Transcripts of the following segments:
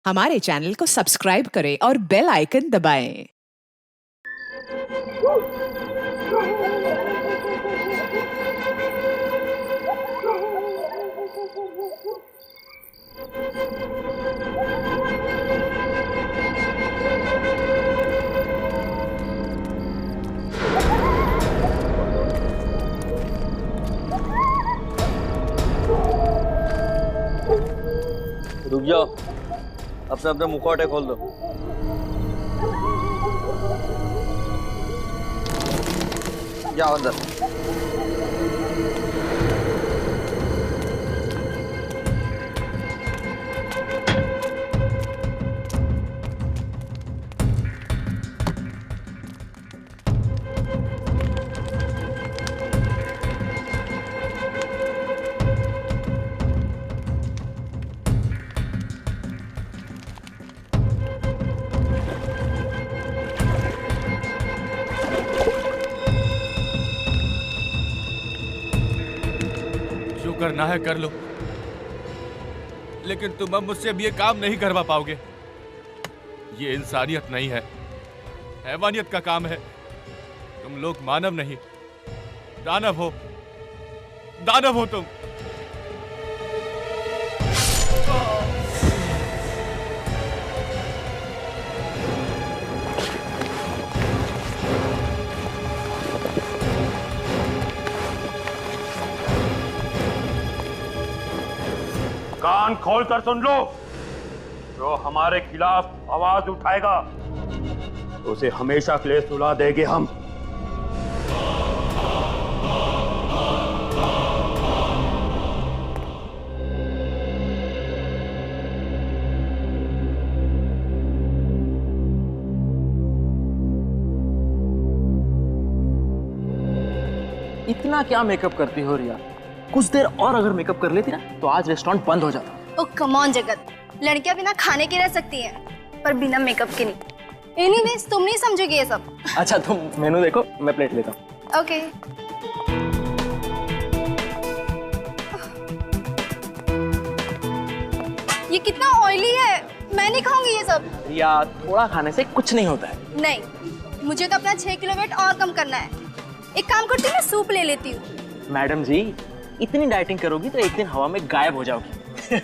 हमारे चैनल को सब्सक्राइब करें और बेल आइकन दबाएं। रुक जाओ, अपने अपने मुखौटे खोल दो। जाओ अंदर। जो करना है कर लो, लेकिन तुम अब मुझसे अब ये काम नहीं करवा पाओगे। ये इंसानियत नहीं है, हैवानियत का काम है। तुम लोग मानव नहीं, दानव हो। दानव हो तुम। कान खोल कर सुन लो, जो हमारे खिलाफ आवाज उठाएगा उसे हमेशा के लिए सुला देंगे हम। इतना क्या मेकअप करती हो रिया? कुछ देर और अगर मेकअप कर लेती ना तो आज रेस्टोरेंट बंद हो जाता। ओ कम ऑन जगत, लड़कियां बिना खाने के रह सकती हैं पर बिना मेकअप के नहीं। एनीवेज तुम नहीं समझोगे ये सब। अच्छा तुम मेनू देखो, मैं प्लेट लेता हूँ। ओके। ये कितना ऑयली है, मैं नहीं खाऊंगी ये सब। रिया थोड़ा खाने से कुछ नहीं होता है। नहीं, मुझे तो अपना 6 किलो वेट और कम करना है। एक काम करती हूँ, मैं सूप ले लेती हूँ। मैडम जी इतनी डाइटिंग करोगी तो एक दिन हवा में गायब हो जाओगी।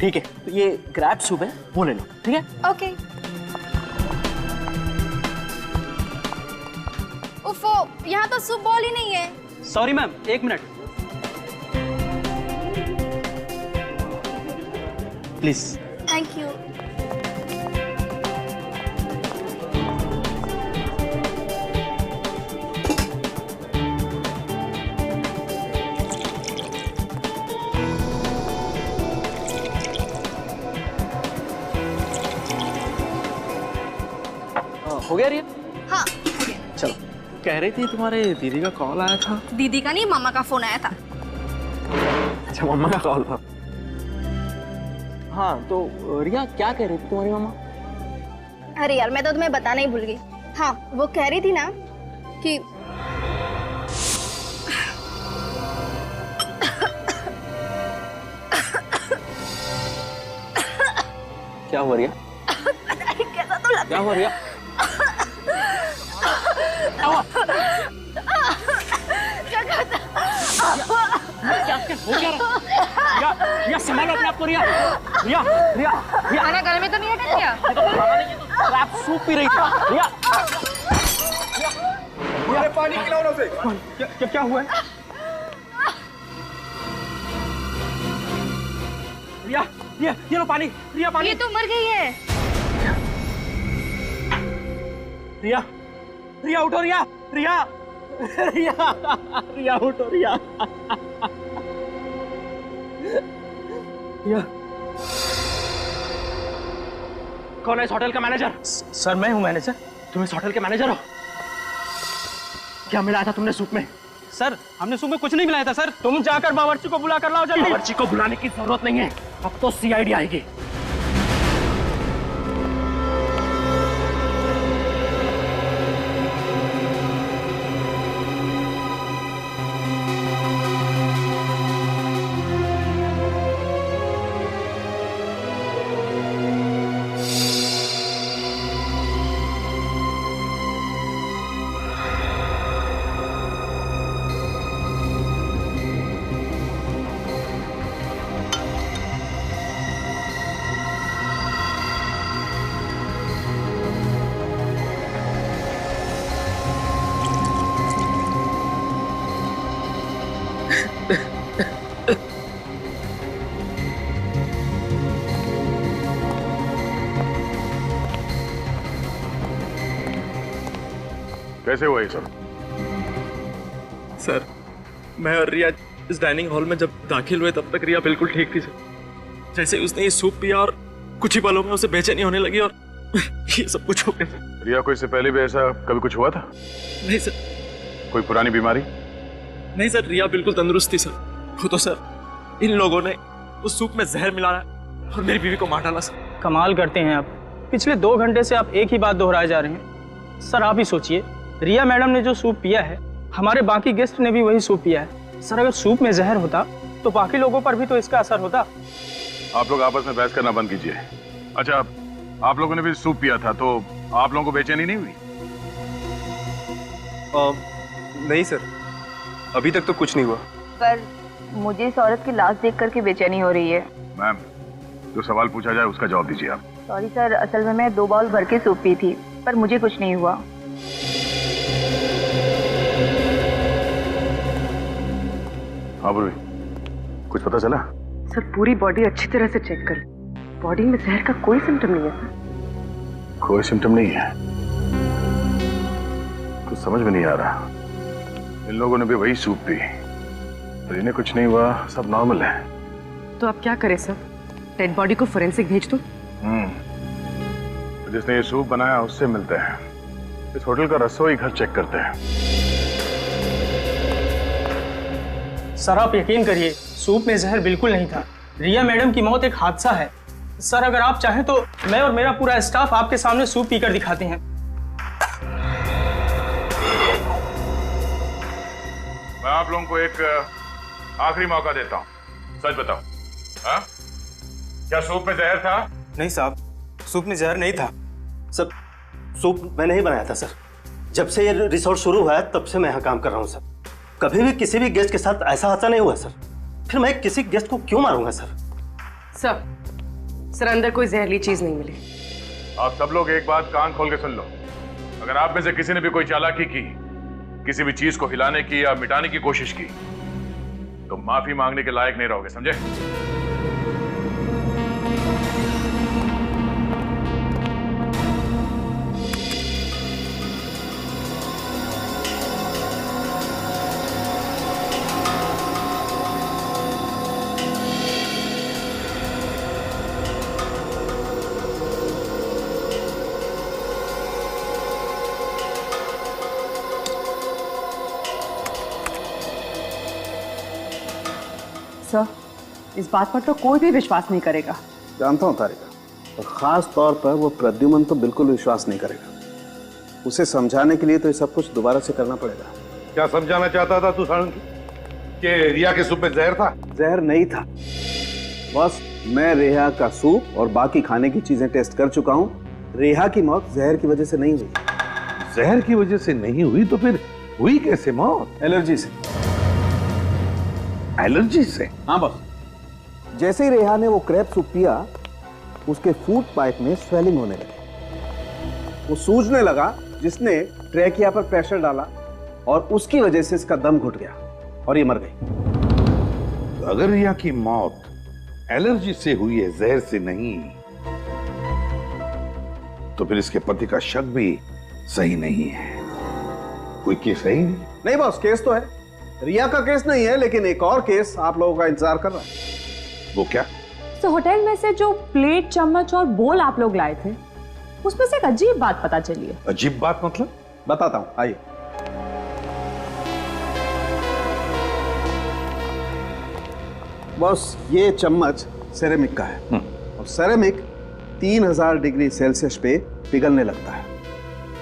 ठीक है, तो ये ग्रैब सूप है, वो ले लो। ठीक है ओके। उफो, यहाँ तो सूप बॉल ही नहीं है। सॉरी मैम, एक मिनट प्लीज। Thank you. हो गया रिया? हाँ हो गया। चलो, कह रही थी तुम्हारे दीदी का कॉल आया था। दीदी का नहीं, मामा का फोन आया था। अच्छा मम्मा का कॉल था। हाँ तो रिया क्या कह रही थी तुम्हारी मामा? अरे यार मैं तो तुम्हें बताना ही भूल गई। हाँ वो कह रही थी ना कि क्या हुआ रिया? कैसा तो लग क्या हुआ रिया? क्या हुआ? क्या हो क्या रहा? रिया, रिया संभालो अपने आप को रिया। रिया, रिया, रिया। खाना गले में तो नहीं अटक गया? ये तो खाना नहीं, ये तो क्रैब सूप पी रही थी। रिया, मुझे पानी खिलाओ ना उसे। क्या हुआ है? रिया, रिया, ये लो पानी। रिया पानी। ये तो मर गई है। रिया, रिया उठो रिया, रिया, रिया, रिया उठो रिया। रिया, कौन है इस होटल का मैनेजर? सर मैं हूँ मैनेजर। तुम इस होटल के मैनेजर हो? क्या मिलाया था तुमने सूप में? सर, हमने सूप में कुछ नहीं मिलाया था सर। तुम जाकर बावर्ची को बुला कर लाओ जल्दी। बावर्ची को बुलाने की जरूरत नहीं है, अब तो सीआईडी आएगी। कैसे हुआ ये सब? सर, मैं और रिया इस डाइनिंग हॉल में जब दाखिल हुए तब तक रिया बिल्कुल ठीक थी सर। जैसे ही उसने ये सूप पिया और कुछ ही पलों में उसे बेचैनी होने लगी और ये सब कुछ हो गया। रिया को इससे पहले भी ऐसा कभी कुछ हुआ था? नहीं सर। कोई पुरानी बीमारी? नहीं सर, रिया बिल्कुल तंदुरुस्त थी सर। वो तो सर इन लोगों ने उस सूप में जहर मिलाया और मेरी बीवी को मार डाला सर। कमाल करते हैं आप। पिछले 2 घंटे से आप एक ही बात दोहराए जा रहे हैं। सर आप ही सोचिए, रिया मैडम ने जो सूप पिया है, हमारे बाकी गेस्ट ने भी वही सूप पिया है। सर अगर सूप में जहर होता तो बाकी लोगों पर भी तो इसका असर होता। आप लोग आपस में बहस करना बंद कीजिए। अच्छा, आप लोगों ने भी सूप पिया था तो आप लोगों को बेचैनी नहीं हुई? नहीं सर, अभी तक तो कुछ नहीं हुआ। पर मुझे इस औरत की लाश देख करके बेचैनी हो रही है। मैम, जो सवाल पूछा जाए उसका जवाब दीजिए आप। सॉरी सर, असल में मैं 2 बाउल भर के सूप पी थी, पर मुझे कुछ नहीं हुआ। हाँ बुरी, कुछ पता चला? सर पूरी बॉडी अच्छी तरह से चेक कर, बॉडी में जहर का कोई सिम्टम नहीं है सर। कोई सिम्टम नहीं है? कुछ समझ में नहीं आ रहा। इन लोगों ने भी वही सूप पी और इन्हें कुछ नहीं हुआ, सब नॉर्मल है। तो अब क्या करें सर? डेड बॉडी को फोरेंसिक भेज दो? तो जिसने ये सूप बनाया उससे मिलते हैं। इस होटल का रसोई घर चेक करते हैं। सर आप यकीन करिए, सूप में जहर बिल्कुल नहीं था। रिया मैडम की मौत एक हादसा है। सर अगर आप चाहें तो मैं और मेरा पूरा स्टाफ आपके सामने सूप पीकर दिखाते हैं। मैं आप लोगों को एक आखिरी मौका देता हूँ, सच बताओ। हाँ? क्या सूप में जहर था? नहीं साहब, सूप में जहर नहीं था। सर सूप मैंने ही बनाया था सर। जब से ये रिसोर्ट शुरू हुआ है तब से मैं यहाँ काम कर रहा हूँ सर। कभी भी किसी भी गेस्ट के साथ ऐसा हादसा नहीं हुआ सर। फिर मैं किसी गेस्ट को क्यों मारूंगा सर? सर अंदर कोई जहरीली चीज नहीं मिली। आप सब लोग एक बात कान खोल के सुन लो। अगर आप में से किसी ने भी कोई चालाकी की, किसी भी चीज को हिलाने की या मिटाने की कोशिश की, तो माफी मांगने के लायक नहीं रहोगे, समझे? सर इस बात पर तो कोई भी विश्वास नहीं करेगा। जानता हूँ तारिका, और खास तौर पर वो प्रद्युमन तो बिल्कुल विश्वास नहीं करेगा। उसे समझाने के लिए तो ये सब कुछ दोबारा से करना पड़ेगा। क्या समझाना चाहता था तू साळुंकी? कि रिया के सूप में जहर था? जहर नहीं था बस। मैं रेहा का सूप और बाकी खाने की चीजें टेस्ट कर चुका हूँ। रेहा की मौत जहर की वजह से नहीं हुई। जहर की वजह से नहीं हुई तो फिर हुई कैसे मौत? एलर्जी से। एलर्जी से? हाँ बस। जैसे ही रेहा ने वो क्रैब सूप पिया, उसके फूड पाइप में स्वेलिंग होने लगी। वो सूजने लगा, जिसने ट्रैकिया पर प्रेशर डाला और उसकी वजह से इसका दम घुट गया और ये मर गई। अगर रिया की मौत एलर्जी से हुई है, जहर से नहीं, तो फिर इसके पति का शक भी सही नहीं है। कोई केस है ही नहीं बॉस, केस तो है। रिया का केस नहीं है, लेकिन एक और केस आप लोगों का इंतजार कर रहा है। वो क्या? तो होटल में से जो प्लेट, चम्मच और बोल आप लोग लाए थे, उसमें से एक अजीब बात पता चली है। अजीब बात मतलब? बताता हूं, आइए। बॉस, ये चम्मच सेरेमिक का है और सेरेमिक 3000 डिग्री सेल्सियस पे पिघलने लगता है।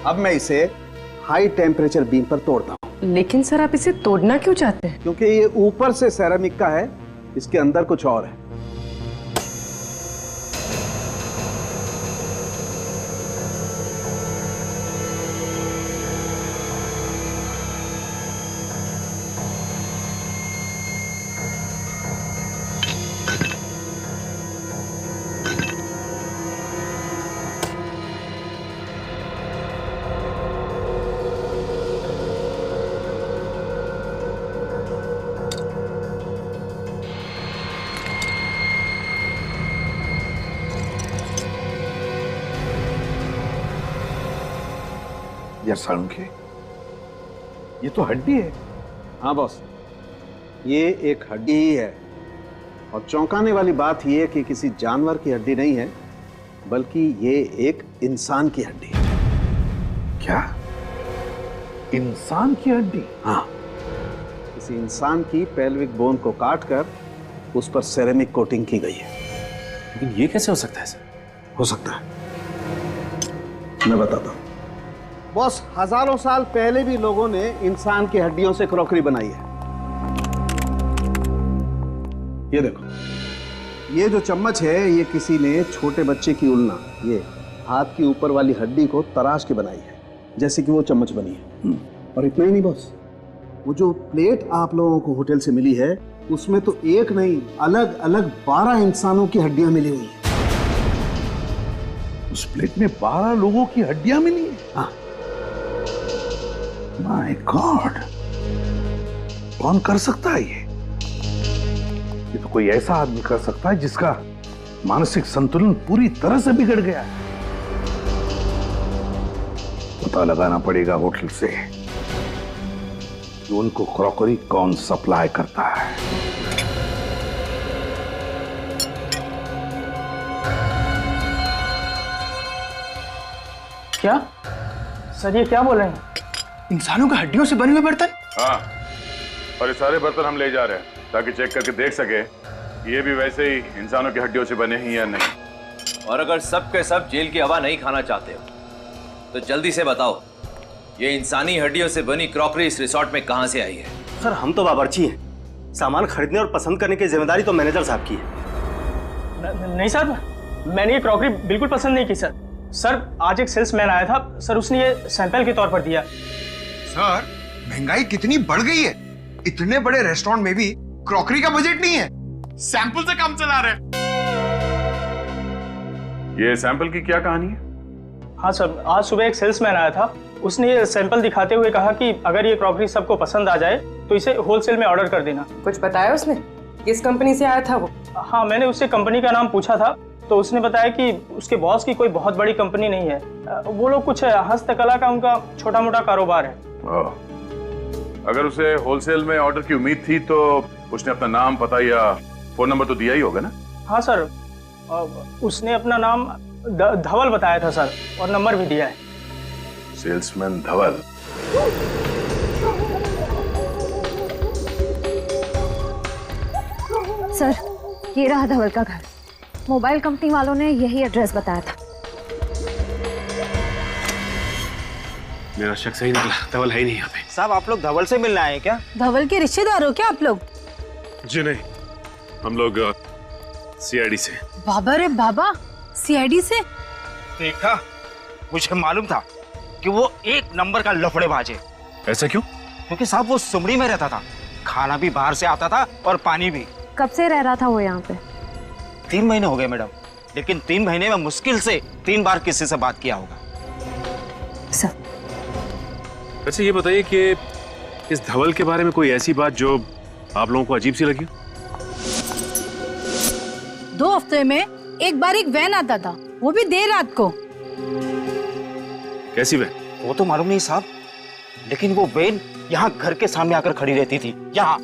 अब मैं इसे हाई टेम्परेचर बीम पर तोड़ता हूं। लेकिन सर आप इसे तोड़ना क्यों चाहते हैं? क्योंकि ये ऊपर से सेरेमिक का है, इसके अंदर कुछ और है। यार साळुंखे, ये तो हड्डी है। हाँ बॉस, ये एक हड्डी ही है। और चौंकाने वाली बात यह है कि किसी जानवर की हड्डी नहीं है, बल्कि ये एक इंसान की हड्डी है। क्या? इंसान की हड्डी? हाँ, किसी इंसान की पेल्विक बोन को काटकर उस पर सेरेमिक कोटिंग की गई है। लेकिन ये कैसे हो सकता है सर? हो सकता है, मैं बताता हूं। बॉस, हजारों साल पहले भी लोगों ने इंसान की हड्डियों से क्रॉकरी बनाई है। ये देखो, ये जो चम्मच है ये किसी ने छोटे बच्चे की उल्ना, ये हाथ की ऊपर वाली हड्डी को तराश के बनाई है, जैसे कि वो चम्मच बनी है। और इतना ही नहीं बॉस, वो जो प्लेट आप लोगों को होटल से मिली है उसमें तो एक नहीं, अलग अलग 12 इंसानों की हड्डियां मिली हुई है। उस प्लेट में 12 लोगों की हड्डियां मिली है? हाँ। माय गॉड, कौन कर सकता है ये? ये तो कोई ऐसा आदमी कर सकता है जिसका मानसिक संतुलन पूरी तरह से बिगड़ गया है। पता लगाना पड़ेगा होटल से कि उनको क्रॉकरी कौन सप्लाई करता है। क्या सर, ये क्या बोल रहे हैं? इंसानों की हड्डियों से बने हुए बर्तन? हाँ, और ये सारे बर्तन हम ले जा रहे हैं ताकि चेक करके देख सके कि ये भी वैसे ही इंसानों की हड्डियों से बने हैं या नहीं। और अगर सब के सब जेल की हवा नहीं खाना चाहते हो तो जल्दी से बताओ, ये इंसानी हड्डियों से बनी क्रॉकरी इस रिसोर्ट में कहां से आई है? सर, हम तो बावर्ची हैं। सामान खरीदने और पसंद करने की जिम्मेदारी तो मैनेजर साहब की है। नहीं सर, मैंने ये क्रॉकरी बिल्कुल पसंद नहीं की सर। सर, आज एक सेल्समैन आया था सर, उसने ये सैंपल के तौर पर दिया। सर, महंगाई कितनी बढ़ गई है। इतने बड़े रेस्टोरेंट में भी क्रॉकरी का बजट नहीं है, सैंपल से काम चला रहे। ये सैंपल की क्या कहानी है? हाँ सर, आज सुबह एक सेल्समैन आया था, उसने ये सैंपल दिखाते हुए कहा कि अगर ये क्रॉकरी सबको पसंद आ जाए तो इसे होलसेल में ऑर्डर कर देना। कुछ बताया उसने? किस कंपनी से आया था वो? हाँ, मैंने उससे कंपनी का नाम पूछा था तो उसने बताया कि उसके बॉस की कोई बहुत बड़ी कंपनी नहीं है, वो लोग कुछ हस्तकला का उनका छोटा मोटा कारोबार है। अगर उसे होलसेल में ऑर्डर की उम्मीद थी तो उसने अपना नाम, पता या फोन नंबर तो दिया ही होगा ना? हाँ सर, उसने अपना नाम धवल बताया था सर, और नंबर भी दिया है। सेल्समैन धवल? सर, ये रहा धवल का घर। मोबाइल कंपनी वालों ने यही एड्रेस बताया था। मेरा शक सही निकला, धवल है ही नहीं यहाँ पे। साहब, आप लोग धवल से मिलने आए क्या? धवल के रिश्तेदार हो क्या आप लोग? जी नहीं, हम लोग सीआईडी से। बाबा रे बाबा, सीआईडी से? देखा, मुझे मालूम था कि वो एक नंबर का लफड़ेबाज है। ऐसा क्यों? क्योंकि साहब वो सुमड़ी में रहता था, खाना भी बाहर से आता था और पानी भी। कब से रह रहा था वो यहाँ पे? 3 महीने हो गए मैडम, लेकिन 3 महीने में मुश्किल से 3 बार किसी से बात किया होगा। सर, अच्छा ये बताइए कि इस धवल के बारे में कोई ऐसी बात जो आप लोगों को अजीब सी लगी? 2 हफ्ते में एक बार एक वैन आता था, वो भी देर रात को। कैसी वैन? वो तो मालूम नहीं साहब, लेकिन वो वैन यहाँ घर के सामने आकर खड़ी रहती थी। यहाँ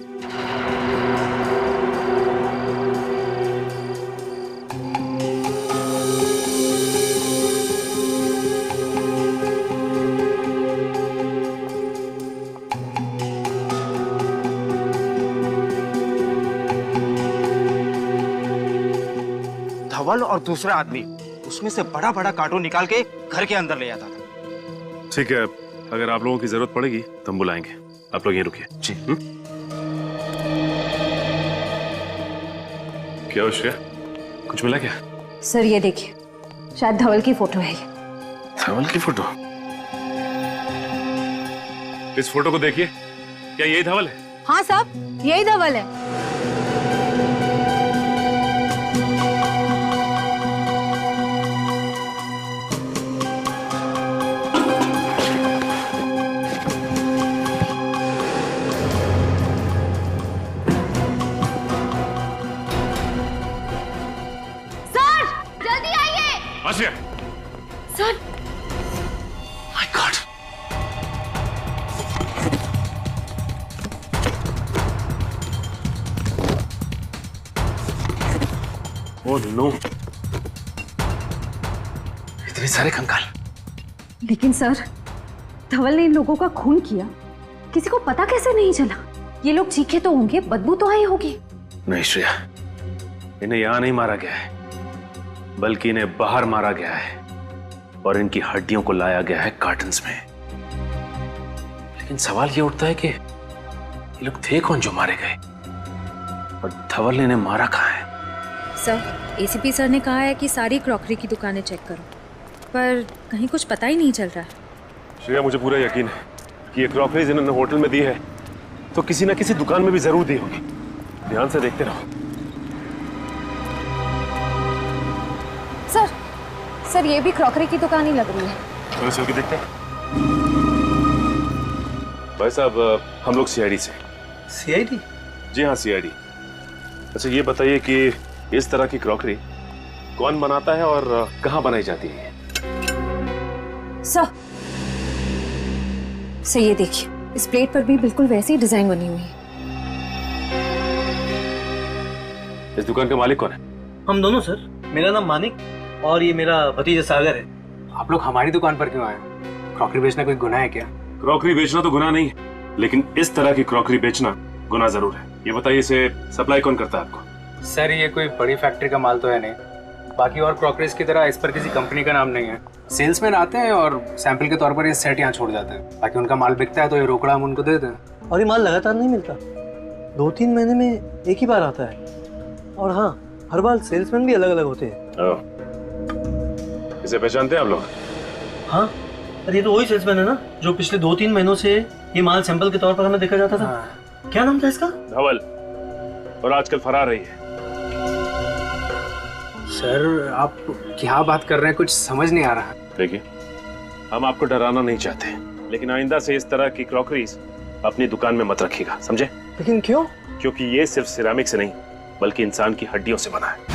धवल और दूसरा आदमी उसमें से बड़ा बड़ा कार्टून निकाल के घर के अंदर ले जाता था। ठीक है, अगर आप लोगों की जरूरत पड़ेगी तो हम बुलाएंगे। आप लोग यहीं रुकिए। जी। क्या श्रेया, कुछ मिला क्या? सर ये देखिए, शायद धवल की फोटो है ये। धवल की फोटो? इस फोटो को देखिए, क्या यही धवल है? हाँ साहब, यही धवल है। Sir, my god, oh no, इतने सारे कंकाल। लेकिन सर, धवल ने इन लोगों का खून किया, किसी को पता कैसे नहीं चला? ये लोग चीखे तो होंगे, बदबू तो आई होगी। नहीं श्रेया, इन्हें यहां नहीं मारा गया है, बल्कि इन्हें बाहर मारा गया है और इनकी हड्डियों को लाया गया है कार्टन्स में। लेकिन सवाल ये उठता है कि ये लोग थे कौन जो मारे गए, और धवल ने इन्हें मारा कहाँ है? सर, एसीपी सर ने कहा है कि सारी क्रॉकरी की दुकानें चेक करो, पर कहीं कुछ पता ही नहीं चल रहा है। श्रेया, मुझे पूरा यकीन है कि ये क्रॉकरी जिन्होंने होटल में दी है तो किसी ना किसी दुकान में भी जरूर दी होगी। ध्यान से देखते रहो। सर ये भी क्रॉकरी की दुकान ही लग रही है। चलो चल के देखते हैं। भाई साहब, हम लोग सीआईडी से। सीआईडी? जी हाँ, सीआईडी। अच्छा ये बताइए कि इस तरह की क्रॉकरी कौन बनाता है और कहाँ बनाई जाती है? सर ये देखिए, इस प्लेट पर भी बिल्कुल वैसी डिजाइन बनी हुई है। इस दुकान का मालिक कौन है? हम दोनों सर। मेरा नाम मानिक और ये मेरा भतीजा सागर है। आप लोग हमारी दुकान पर क्यों आए? क्रॉकरी बेचना कोई गुनाह है क्या? क्रॉकरी बेचना तो गुनाह नहीं है, लेकिन इस तरह की क्रॉकरी बेचना गुनाह जरूर है। ये बताइए, इसे सप्लाई कौन करता है आपको? सर, ये कोई बड़ी फैक्ट्री का माल तो है नहीं। बाकी और क्रॉकरीज की तरह इस पर किसी कंपनी का नाम नहीं है। सेल्समैन आते हैं और सैंपल के तौर पर ये सेट यहाँ छोड़ जाते हैं। बाकी उनका माल बिकता है तो ये रोकड़ा हम उनको देते हैं। और ये माल लगातार नहीं मिलता, 2-3 महीने में एक ही बार आता है। और हाँ, हर बार सेल्समैन भी अलग अलग होते हैं। इसे पहचानते हैं आप लोग? हाँ, अरे ये तो वही सेल्समैन है ना जो पिछले 2-3 महीनों से ये माल सैंपल के तौर पर हमें देखा जाता था। हाँ। क्या नाम था इसका? धवल, और आजकल फरार रही है। सर, आप क्या बात कर रहे हैं, कुछ समझ नहीं आ रहा। देखिए, हम आपको डराना नहीं चाहते, लेकिन आइंदा से इस तरह की क्रॉकरीज अपनी दुकान में मत रखिएगा, समझे? लेकिन क्यों? क्योंकि ये सिर्फ सिरेमिक से नहीं, बल्कि इंसान की हड्डियों से बना है।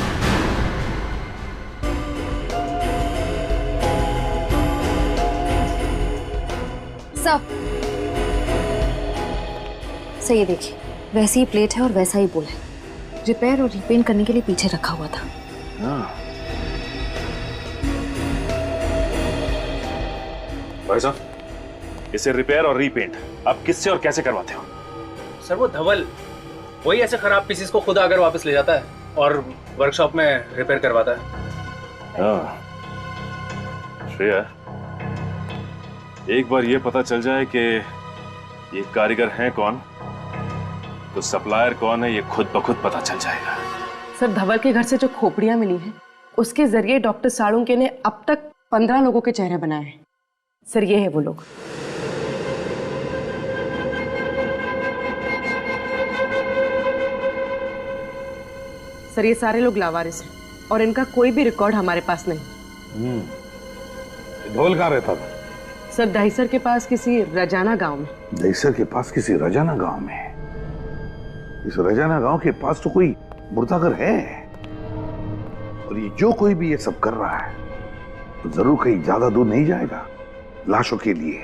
सर ये देखिए, वैसी ही प्लेट है और वैसा ही बोल है। रिपेयर और रिपेंट करने के लिए पीछे रखा हुआ था। भाई साहब, इसे रिपेयर और रीपेंट आप किससे और कैसे करवाते हो? सर, वो धवल वही ऐसे खराब पीसेस को खुद आकर वापस ले जाता है और वर्कशॉप में रिपेयर करवाता है। श्रेया, एक बार ये पता चल जाए कि ये कारीगर हैं कौन, तो सप्लायर कौन है ये खुद ब खुद पता चल जाएगा। सर, धवल के घर से जो खोपड़ियां मिली हैं, उसके जरिए डॉक्टर साळुंके ने अब तक 15 लोगों के चेहरे बनाए हैं। सर, ये है वो लोग। सर, ये सारे लोग लावारिस हैं और इनका कोई भी रिकॉर्ड हमारे पास नहीं। धवल कहाँ रहता था? सर, दहीसर के पास किसी रजाना गांव में। दहीसर के पास किसी रजाना गांव में? इस रजाना गांव के पास तो कोई मुर्दाघर है, और ये जो कोई भी ये सब कर रहा है तो जरूर कहीं ज्यादा दूर नहीं जाएगा लाशों के लिए।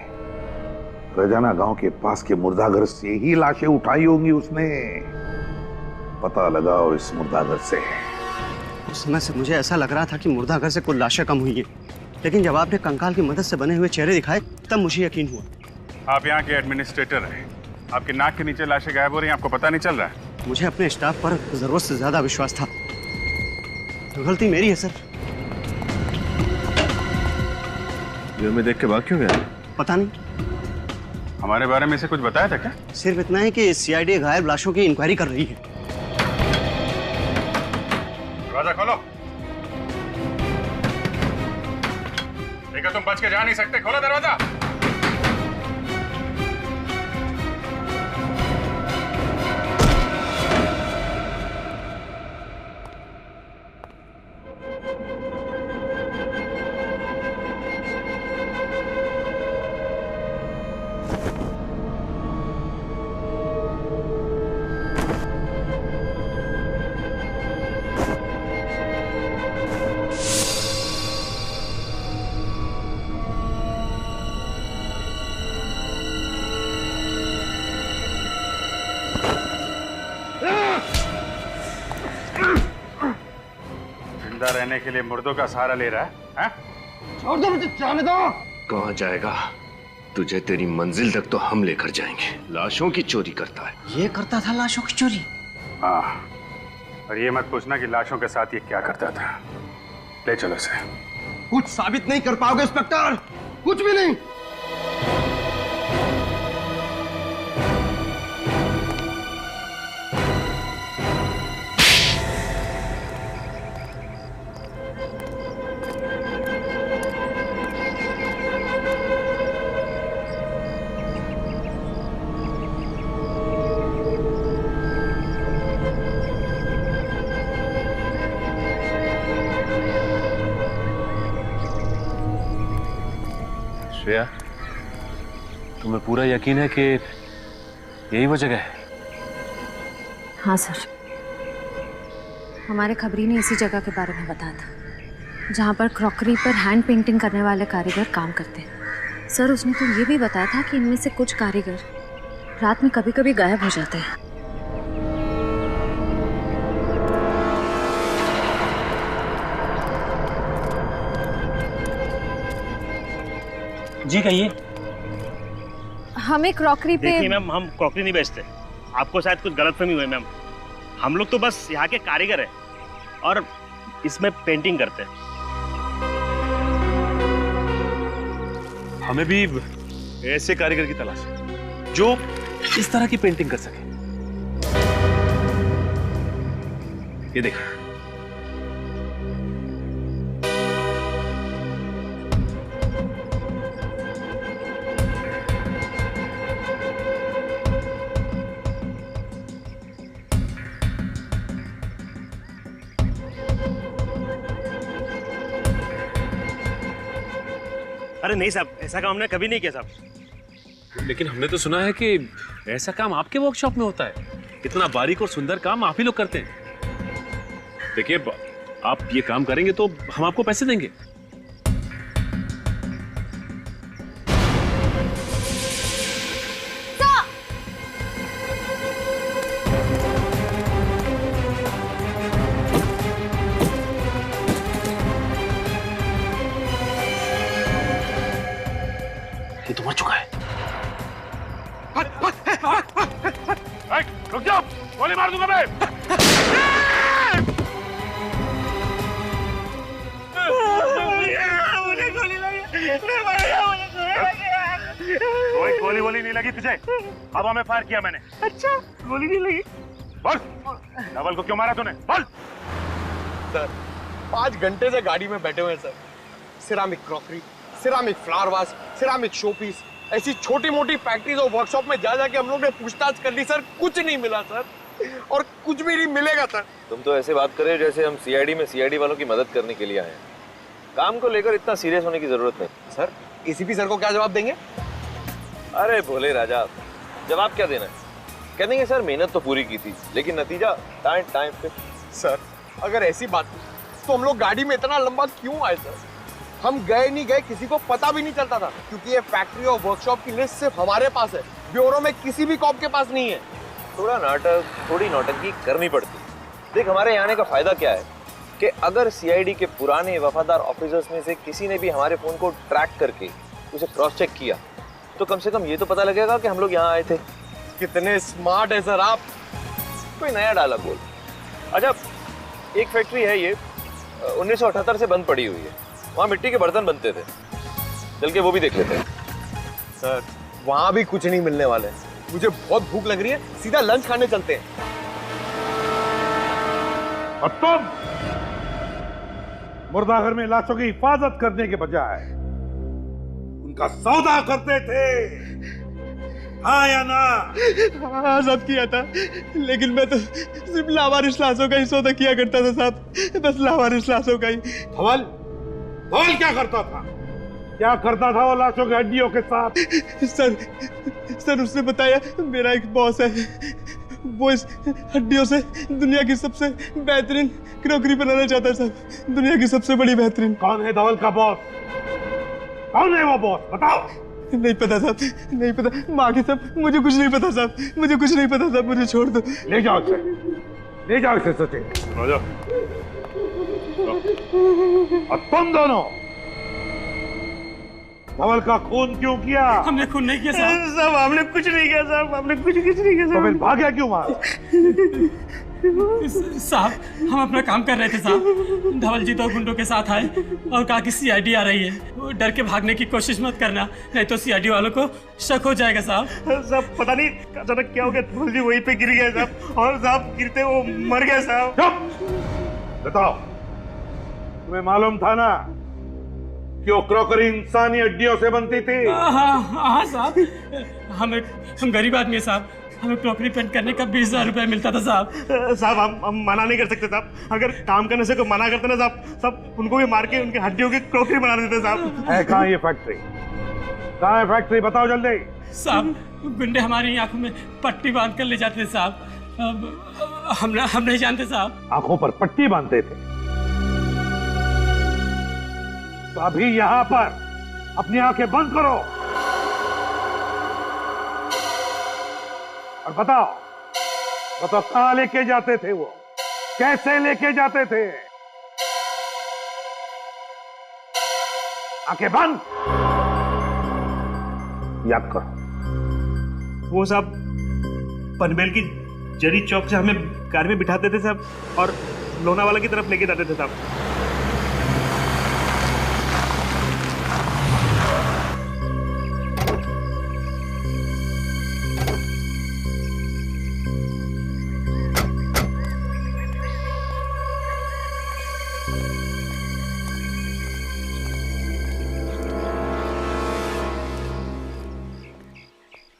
रजाना गांव के पास के मुर्दाघर से ही लाशें उठाई होंगी उसने। पता लगाओ इस मुर्दाघर से। उस समय से मुझे ऐसा लग रहा था कि मुर्दाघर से कुछ लाशें कम हुई है, लेकिन जब आपने कंकाल की मदद से बने हुए चेहरे दिखाए तब मुझे यकीन हुआ। आप यहाँ के एडमिनिस्ट्रेटर हैं, आपके नाक के नीचे लाशें गायब हो रही हैं, आपको पता नहीं चल रहा है? मुझे अपने स्टाफ पर जरूरत से ज्यादा विश्वास था, तो गलती मेरी है सर। ये हमें देख के भाग क्यों गया? पता नहीं। हमारे बारे में से कुछ बताया था क्या? सिर्फ इतना है कि सीआईडी गायब लाशों की इंक्वायरी कर रही है। दरवाजा खोलो। देखो, तुम बच के जा नहीं सकते, खोलो दरवाजा। जिंदा रहने के लिए मुर्दों का सहारा ले रहा है? छोड़ दो मुझे जाने दो। कहाँ जाएगा? तुझे तेरी मंजिल तक तो हम लेकर जाएंगे। लाशों की चोरी करता है। ये करता था लाशों की चोरी? हाँ, और ये मत पूछना कि लाशों के साथ ये क्या करता था। ले चलो इसे। कुछ साबित नहीं कर पाओगे इंस्पेक्टर, कुछ भी नहीं। श्रेया, तुम्हें पूरा यकीन है कि यही वो जगह है? हाँ सर, हमारे खबरी ने इसी जगह के बारे में बताया था जहाँ पर क्रॉकरी पर हैंड पेंटिंग करने वाले कारीगर काम करते हैं। सर, उसने तो ये भी बताया था कि इनमें से कुछ कारीगर रात में कभी कभी गायब हो जाते हैं। जी कहिए। हमें क्रॉकरी पे। देखिए मैम, हम क्रॉकरी नहीं बेचते, आपको शायद कुछ गलतफहमी हुई मैम। हम लोग तो बस यहाँ के कारीगर हैं और इसमें पेंटिंग करते हैं। हमें भी ऐसे कारीगर की तलाश है जो इस तरह की पेंटिंग कर सके। ये देखिए, अरे नहीं साहब, ऐसा काम हमने कभी नहीं किया साहब। लेकिन हमने तो सुना है कि ऐसा काम आपके वर्कशॉप में होता है। इतना बारीक और सुंदर काम आप ही लोग करते हैं। देखिए, आप ये काम करेंगे तो हम आपको पैसे देंगे। ये तो मर चुका है। रुक जाओ, गोली मार दूंगा मैं। कोई गोली वोली नहीं लगी तुझे, हवा में फायर किया मैंने। अच्छा, गोली नहीं लगी? बोल, धवल को क्यों मारा तूने? बोल। सर, 5 घंटे से गाड़ी में बैठे हुए हैं sir. Ceramic crockery, ceramic flower vase, ceramic showpiece, ऐसी छोटी मोटी फैक्ट्रीज और वर्कशॉप में जा जाके हम लोग ने पूछताछ कर ली सर, कुछ नहीं मिला सर, और कुछ भी नहीं मिलेगा सर। तुम तो ऐसे बात कर रहे हो जैसे हम सीआईडी में सीआईडी वालों की मदद करने के लिए आए हैं। काम को लेकर इतना सीरियस होने की जरूरत नहीं। सर, एसीपी सर को क्या जवाब देंगे? अरे भोले राजा, जवाब क्या देना है? कह देंगे सर मेहनत तो पूरी की थी लेकिन नतीजा टाइम पे। सर, अगर ऐसी बात तो हम लोग गाड़ी में इतना लंबा क्यों आए सर? हम गए नहीं गए किसी को पता भी नहीं चलता था, क्योंकि ये फैक्ट्री और वर्कशॉप की लिस्ट सिर्फ हमारे पास है, ब्यूरो में किसी भी कॉप के पास नहीं है। थोड़ा नाटक, थोड़ी नौटंकी करनी पड़ती। देख, हमारे यहाँ आने का फायदा क्या है कि अगर सीआईडी के पुराने वफादार ऑफिसर्स में से किसी ने भी हमारे फोन को ट्रैक करके उसे क्रॉस चेक किया तो कम से कम ये तो पता लगेगा कि हम लोग यहाँ आए थे। कितने स्मार्ट है सर आप। कोई नया डायलॉग बोल। अच्छा, एक फैक्ट्री है ये 1978 से बंद पड़ी हुई है, वहाँ मिट्टी के बर्तन बनते थे, चल के वो भी देख लेते हैं। सर, वहाँ भी कुछ नहीं मिलने वाले। मुझे बहुत भूख लग रही है, सीधा लंच खाने चलते हैं। और तुम मुर्दाघर में लाशों की हिफाजत करने के बजाय उनका सौदा करते थे, हाँ या ना? हाँ, सब किया था, लेकिन मैं तो सिर्फ लावारिस लाशों का ही सौदा किया करता था साहब, बस लावारिस लाशों का ही। धवल क्या करता था? क्या करता था वो लाशों की हड्डियों के साथ? सर उसने बताया, मेरा एक बॉस है, वो इस हड्डियों से दुनिया की सबसे बेहतरीन क्रॉकरी बनाना चाहता है साहब, दुनिया की सबसे बड़ी बेहतरीन। कौन है धवल का बॉस? कौन है वो बॉस? बताओ। नहीं पता साहब, नहीं पता। माँ की साहब, मुझे कुछ नहीं पता साहब, मुझे कुछ नहीं पता साहब, मुझे छोड़ दो। ले जाओ इसे, ले जाओ इसे सचिन। और तुम दोनों धवल का खून क्यों किया? हमने खून नहीं किया साहब। साहब हमने कुछ नहीं किया साहब, हमने कुछ नहीं किया तो फिर भाग्या क्यों मारा? साहब हम अपना काम कर रहे थे साहब। धवल जी तो गुंडों के साथ आए और कहा कि सीआईडी आ रही है, वो डर के भागने की कोशिश मत करना, नहीं तो सीआईडी वालों को शक हो जाएगा साहब। साहब पता नहीं अचानक क्या हो गया, धवल जी वहीं पे गिर गए साहब, और साहब गिरते वो मर गए साहब। बताओ, तुम्हें मालूम था ना कि वो क्रॉकरी इंसानी हड्डियों से बनती थी? हाँ साहब, हम गरीब आदमी है साहब, हमें क्रॉकरी पेंट करने का 20,000 रुपया मिलता था साहब। साहब हम मना नहीं कर सकते साहब, अगर काम करने से कोई मना करते ना साहब उनको भी मार के उनकी हड्डियों की क्रॉकरी बना देते साहब। है कहाँ ये फैक्ट्री? कहाँ है फैक्ट्री? बताओ जल्दी। साहब गुंडे हमारी आंखों में पट्टी बांध कर ले जाते थे साहब, हम नहीं जानते साहब। आंखों पर पट्टी बांधते थे? तो अभी यहाँ पर अपनी आंखें बंद करो और बताओ कहाँ लेके जाते थे वो, कैसे लेके जाते थे? आंखें बंद, याद करो। वो साहब पनवेल की जरी चौक से हमें कार में बिठाते थे साहब और लोनावाला की तरफ लेके जाते थे साहब।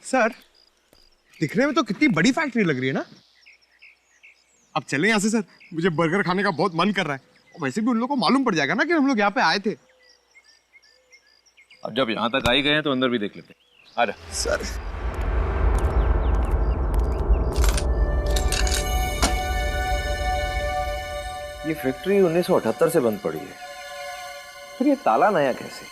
सर दिखने में तो कितनी बड़ी फैक्ट्री लग रही है ना। अब चलें यहाँ से सर, मुझे बर्गर खाने का बहुत मन कर रहा है, और वैसे भी उन लोगों को मालूम पड़ जाएगा ना कि हम लोग यहाँ पे आए थे। अब जब यहाँ तक आ ही गए हैं तो अंदर भी देख लेते हैं। आ जा सर। ये फैक्ट्री 1978 से बंद पड़ी है, फिर ये ताला नया कैसे?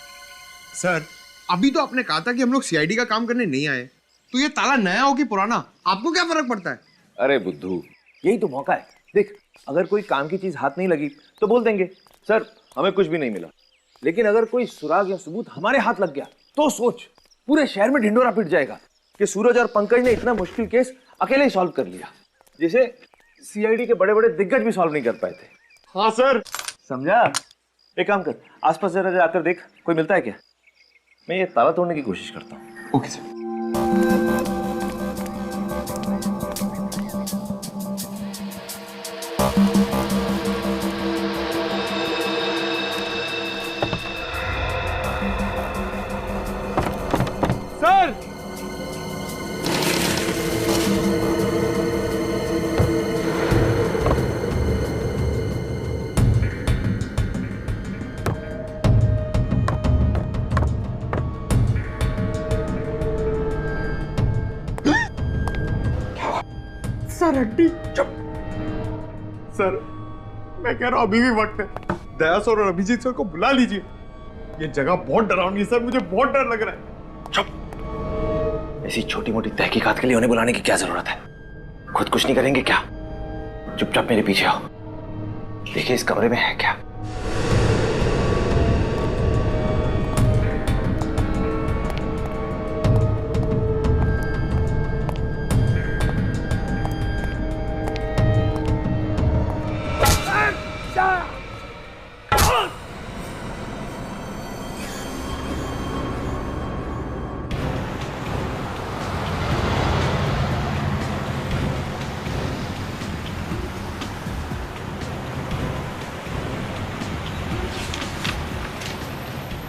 सर अभी तो आपने कहा था कि हम लोग सीआईडी का काम करने नहीं आए, तो ये ताला नया हो कि पुराना, आपको क्या फर्क पड़ता है? अरे बुद्धू, यही तो मौका है। देख, अगर कोई काम की चीज हाथ नहीं लगी तो बोल देंगे सर हमें कुछ भी नहीं मिला, लेकिन अगर कोई सुराग या सबूत हमारे हाथ लग गया तो सोच, पूरे शहर में ढिंडोरा पिट जाएगा कि सूरज और पंकज ने इतना मुश्किल केस अकेले ही सॉल्व कर लिया, जिसे सीआईडी के बड़े बड़े दिग्गज भी सॉल्व नहीं कर पाए थे। हाँ सर। समझा? एक काम कर, आसपास जरा जाकर देख कोई मिलता है क्या। मैं ये ताला तोड़ने की कोशिश करता हूँ। Okay sir. सर सर हड्डी। चुप। सर मैं कह रहा हूं अभी भी वक्त है, दया सर और अभिजीत सर को बुला लीजिए। ये जगह बहुत डरावनी है सर, मुझे बहुत डर लग रहा है। चुप। ऐसी छोटी मोटी तहकीकात के लिए उन्हें बुलाने की क्या जरूरत है? खुद कुछ नहीं करेंगे क्या? चुपचाप मेरे पीछे आओ, देखिए इस कमरे में है क्या।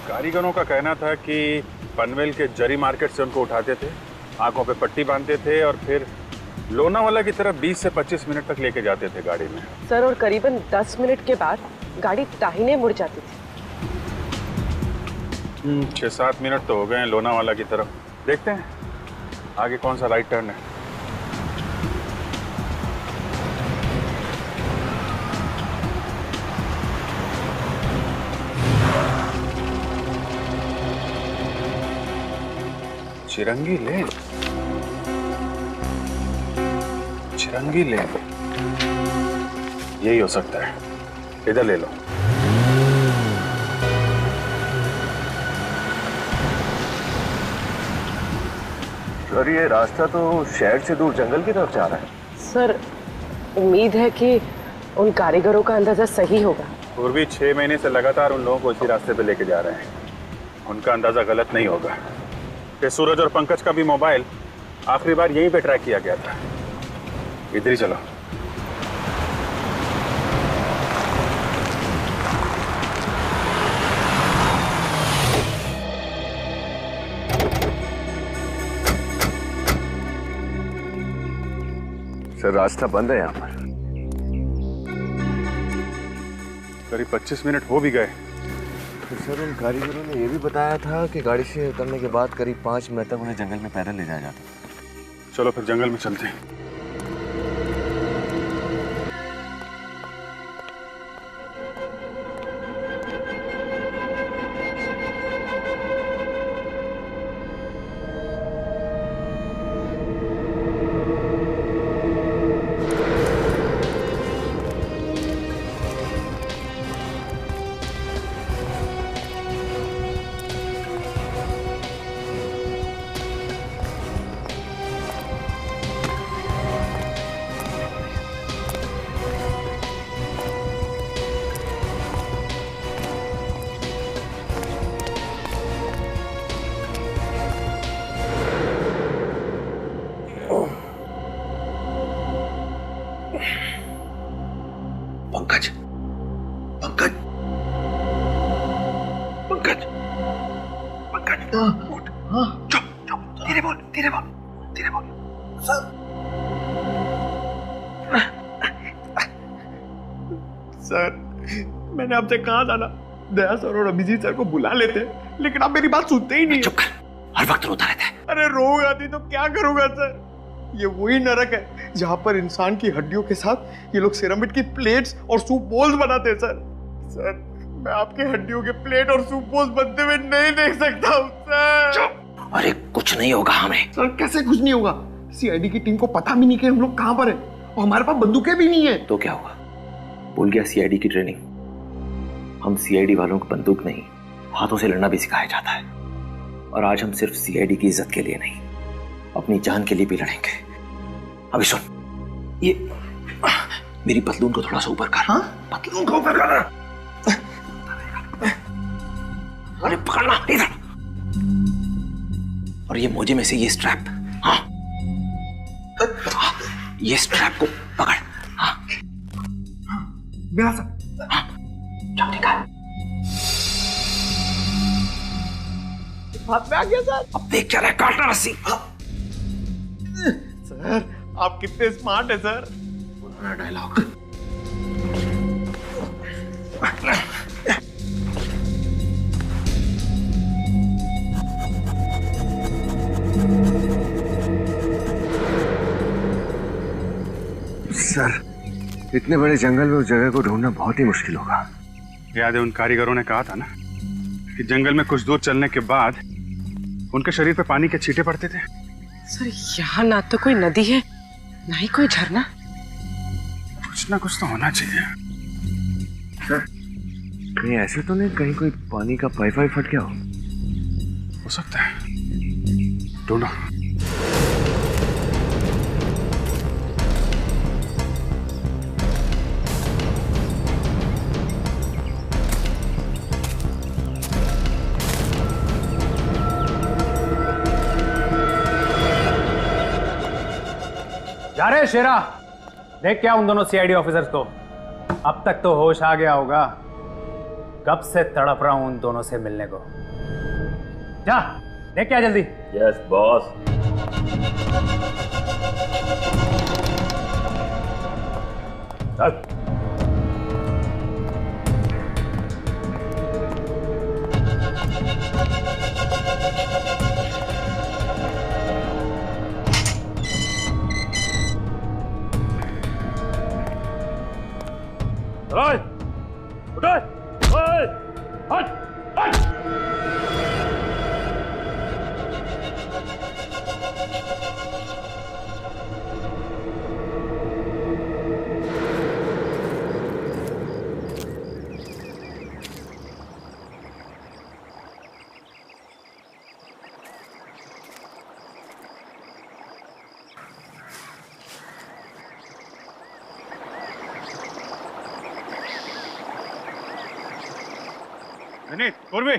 कारीगरों का कहना था कि पनवेल के जरी मार्केट से उनको उठाते थे, आंखों पे पट्टी बांधते थे और फिर लोनावाला की तरफ 20 से 25 मिनट तक लेके जाते थे गाड़ी में। सर और करीबन 10 मिनट के बाद गाड़ी दाहिने मुड़ जाती थी। 6-7 मिनट तो हो गए हैं लोनावाला की तरफ। देखते हैं आगे कौन सा राइट टर्न है। चिरंगी लेन, चिरंगी लेन, यही हो सकता है। इधर ले लो। सर ये रास्ता तो शहर से दूर जंगल की तरफ जा रहा है। सर उम्मीद है कि उन कारीगरों का अंदाजा सही होगा। पूर्वी 6 महीने से लगातार उन लोगों को इसी रास्ते पे लेके जा रहे हैं। उनका अंदाजा गलत नहीं होगा कि सूरज और पंकज का भी मोबाइल आखिरी बार यहीं पे ट्रैक किया गया था। इधर ही चलो। सर रास्ता बंद है यहाँ पर। करीब 25 मिनट हो भी गए। तो सर उन कारीगरों ने ये भी बताया था कि गाड़ी से उतरने के बाद करीब 5 मिनट तक उन्हें जंगल में पैदल ले जाया जाता। चलो फिर जंगल में चलते हैं। पंकज, पंकज, पंकज, पंकज, उठ। चुप, चुप, धीरे बोल, धीरे बोल, धीरे बोल। सर मैंने आपसे कहा था ना दया सर और अभिजीत सर को बुला लेते हैं, लेकिन आप मेरी बात सुनते ही नहीं। चुप कर, हर वक्त रोता रहता है। अरे रोग आती तो क्या करूंगा सर। ये वही नरक है जहां पर इंसान की हड्डियों के साथ ये लोग सिरामिड की प्लेट्स और सूप बोल्स बनाते हैं सर। सर मैं आपके हड्डियों के प्लेट और सूप बोल्स बनते हुए नहीं देख सकता हूँ सर। अरे कुछ नहीं होगा हमें। सर कैसे कुछ नहीं होगा? सीआईडी की टीम को पता भी नहीं कि हम लोग कहाँ पर हैं और हमारे पास बंदूकें भी नहीं है। तो क्या हुआ? भूल गया सीआईडी की ट्रेनिंग? हम सीआईडी वालों को बंदूक नहीं हाथों से लड़ना भी सिखाया जाता है। और आज हम सिर्फ सीआईडी की इज्जत के लिए नहीं, अपनी जान के लिए भी लड़ेंगे। अभी सुन, ये मेरी पतलून को थोड़ा सा ऊपर कर। हाँ? पतलून को ऊपर कर। अरे पकड़ना इधर। और ये मोजे में से ये स्ट्रैप, हाँ ये स्ट्रैप को पकड़। हाँ मेरा सर। हाँ चल ठीक है। हाथ में आ गया सर। अब देख क्या रहा है, काटना रस्सी। सर आप कितने स्मार्ट है सर। पुराना डायलॉग। सर इतने बड़े जंगल में उस जगह को ढूंढना बहुत ही मुश्किल होगा। याद है उन कारीगरों ने कहा था ना कि जंगल में कुछ दूर चलने के बाद उनके शरीर पे पानी के छींटे पड़ते थे। सर यहाँ ना तो कोई नदी है ना ही कोई झरना। कुछ ना कुछ तो होना चाहिए। सर कहीं ऐसे तो नहीं कहीं कोई पानी का पाइप वाइप फट गया हो सकता है, ढूंढो। जा रहे शेरा, देख क्या उन दोनों सीआईडी ऑफिसर्स को। अब तक तो होश आ गया होगा, कब से तड़प रहा हूं उन दोनों से मिलने को। जा देख क्या जल्दी। Yes boss. चल। Right! Okay! Hey! Hut! Hut! पूर्वी,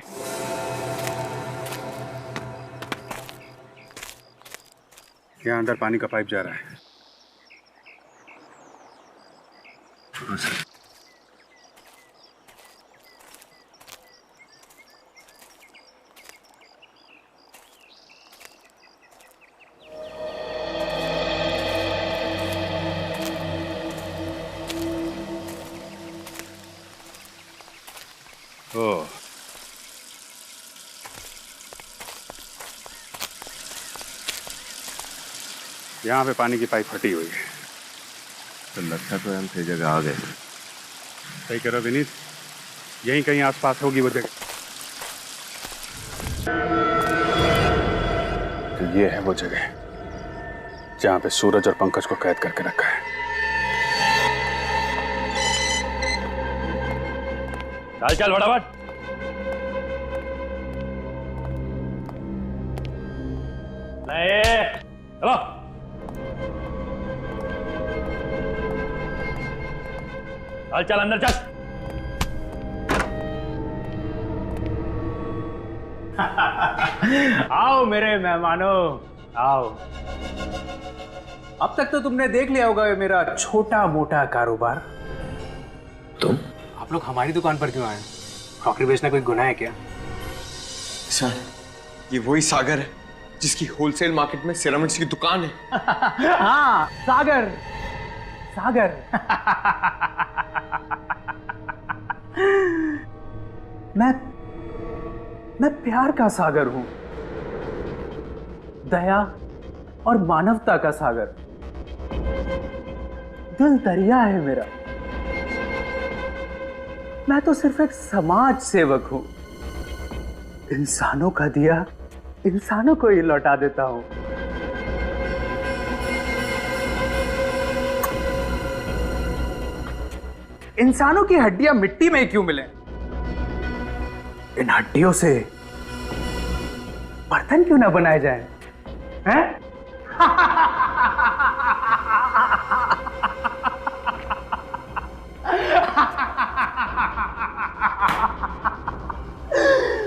यहाँ अंदर पानी का पाइप जा रहा है। ओह, यहाँ पे पानी की पाइप फटी हुई है। तो लगता तो हम सही जगह आ गए। सही करो विनीत, यहीं कहीं आसपास होगी वो जगह। तो ये है वो जगह जहाँ पे सूरज और पंकज को कैद करके रखा है। चल चल फटाफट। चलो चल चल अंदर चल। आओ मेरे मेहमानों, आओ। अब तक तो तुमने देख लिया होगा मेरा छोटा मोटा कारोबार। तुम? आप लोग हमारी दुकान पर क्यों आए? क्रॉकरी बेचना कोई गुनाह है क्या? सर, ये वही सागर है जिसकी होलसेल मार्केट में सिरामिक्स की दुकान है। हाँ, सागर, सागर। मैं प्यार का सागर हूं, दया और मानवता का सागर। दिल दरिया है मेरा। मैं तो सिर्फ एक समाज सेवक हूं। इंसानों का दिया इंसानों को ही लौटा देता हूं। इंसानों की हड्डियां मिट्टी में क्यों मिले? इन हड्डियों से बर्तन क्यों ना बनाए जाएं? हैं?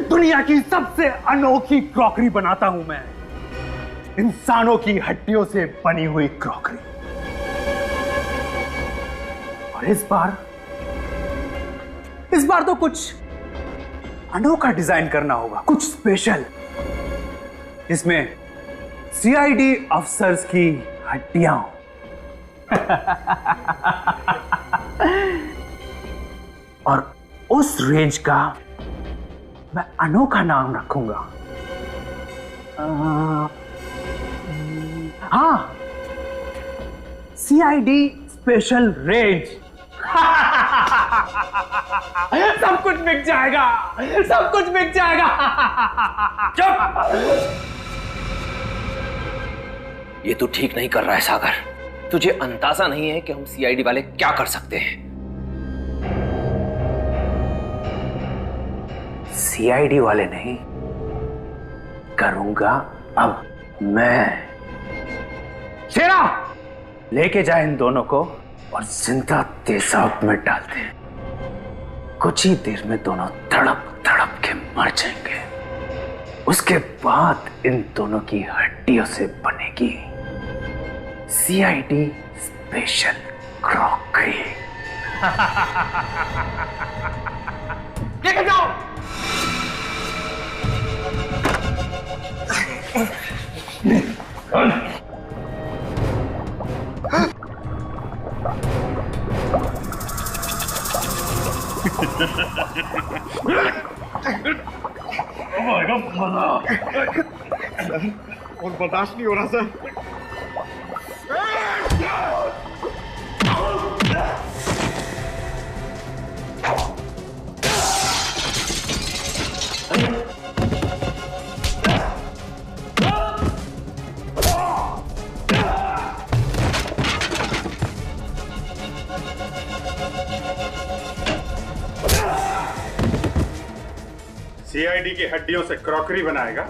दुनिया की सबसे अनोखी क्रॉकरी बनाता हूं मैं, इंसानों की हड्डियों से बनी हुई क्रॉकरी। और इस बार तो कुछ अनोखा डिजाइन करना होगा, कुछ स्पेशल, जिसमें सीआईडी अफसर्स की हड्डियां हो। और उस रेंज का मैं अनोखा नाम रखूंगा। हाँ, सीआईडी स्पेशल रेंज। सब कुछ बिक जाएगा, सब कुछ बिक जाएगा। चुप! ये तू ठीक नहीं कर रहा है सागर। तुझे अंदाजा नहीं है कि हम सीआईडी वाले क्या कर सकते हैं। सीआईडी वाले नहीं, करूंगा अब मैं। शेरा, लेके जाए इन दोनों को और जिंदा तेजाब में डाल दे। कुछ ही देर में दोनों तड़प तड़प के मर जाएंगे। उसके बाद इन दोनों की हड्डियों से बनेगी सीआईडी स्पेशल क्रॉकरी। लेके जाओ। और बर्दाश्त नहीं हो रहा सर। सीआईडी की हड्डियों से क्रॉकरी बनाएगा।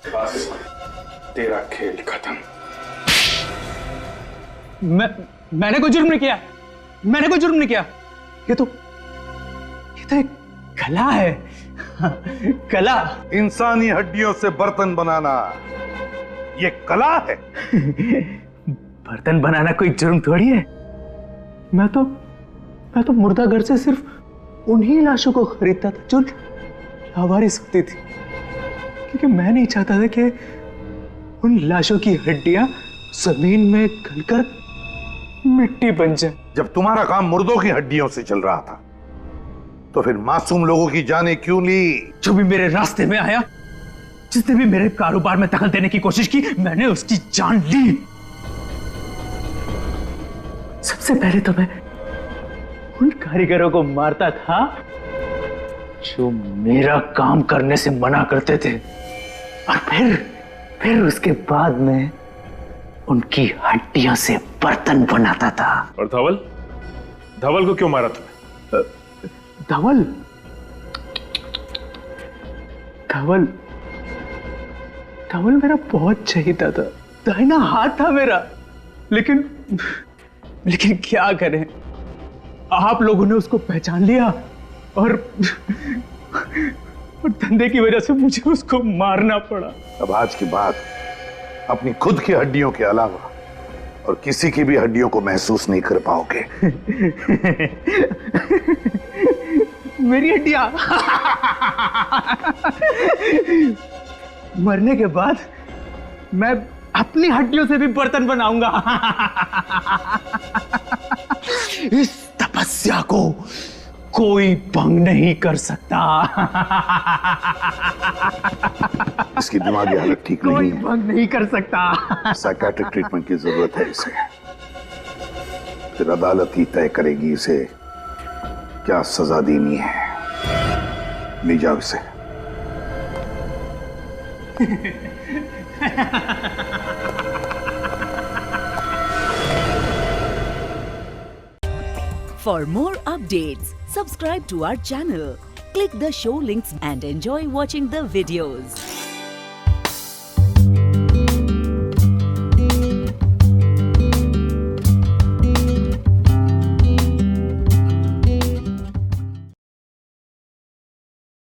बस तेरा खेल खत्म। मैंने कोई जुर्म नहीं किया, मैंने कोई जुर्म नहीं किया। ये तो एक कला है, कला। इंसानी हड्डियों से बर्तन बनाना ये कला है। बर्तन बनाना कोई जुर्म थोड़ी है। मैं तो मुर्दा घर से सिर्फ उन्हीं लाशों को खरीदता था जो लावारिस होती थी, क्योंकि मैं नहीं चाहता था कि उन लाशों की हड्डियां जमीन में गलकर मिट्टी बन जाए। जब तुम्हारा काम मुर्दों की हड्डियों से चल रहा था तो फिर मासूम लोगों की जानें क्यों ली? जो भी मेरे रास्ते में आया, जिसने भी मेरे कारोबार में दखल देने की कोशिश की, मैंने उसकी जान ली। सबसे पहले तो मैं उन कारीगरों को मारता था जो मेरा काम करने से मना करते थे, और फिर उसके बाद में उनकी हड्डियों से बर्तन बनाता था। और धवल को क्यों मारा तुमने? धवल मेरा बहुत चहीता था, दाहिना हाथ था मेरा। लेकिन क्या करें, आप लोगों ने उसको पहचान लिया और धंधे की वजह से मुझे उसको मारना पड़ा। अब आज के बाद अपनी खुद की हड्डियों के अलावा और किसी की भी हड्डियों को महसूस नहीं कर पाओगे। मेरी हड्डियां मरने के बाद मैं अपनी हड्डियों से भी बर्तन बनाऊंगा। इस तपस्या को कोई भंग नहीं कर सकता। इसकी दिमागी हालत ठीक नहीं कोई है, भंग नहीं कर सकता। साइकेट्रिक ट्रीटमेंट की जरूरत है इसे। फिर अदालत ही तय करेगी इसे क्या सजा देनी है। ले जाओ इसे। For more updates, subscribe to our channel, click the show links and enjoy watching the videos.